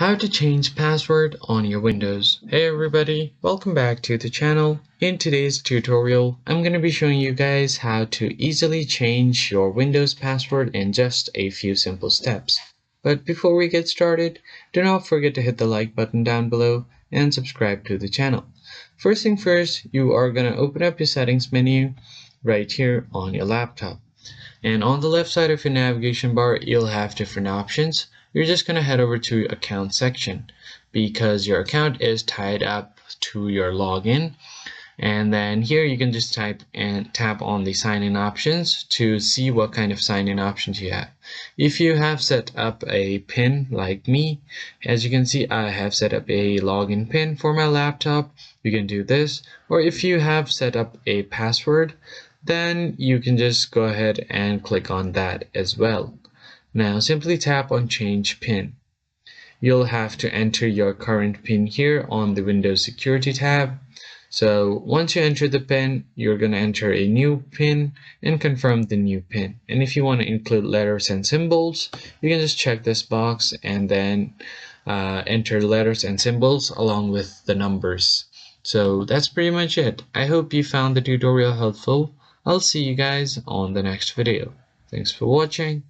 How to change password on your Windows. Hey everybody, welcome back to the channel. In today's tutorial, I'm going to be showing you guys how to easily change your Windows password in just a few simple steps. But before we get started, do not forget to hit the like button down below and subscribe to the channel. First thing first, you are going to open up your settings menu right here on your laptop. And on the left side of your navigation bar, you'll have different options. You're just going to head over to account section because your account is tied up to your login. And then here you can just type and tap on the sign in options to see what kind of sign in options you have. If you have set up a PIN like me, as you can see, I have set up a login PIN for my laptop. You can do this, or if you have set up a password, then you can just go ahead and click on that as well. Now simply tap on change PIN. You'll have to enter your current PIN here on the Windows Security tab. So once you enter the PIN, you're going to enter a new PIN and confirm the new PIN. And if you want to include letters and symbols, you can just check this box and then enter letters and symbols along with the numbers. So that's pretty much it. I hope you found the tutorial helpful. I'll see you guys on the next video. Thanks for watching.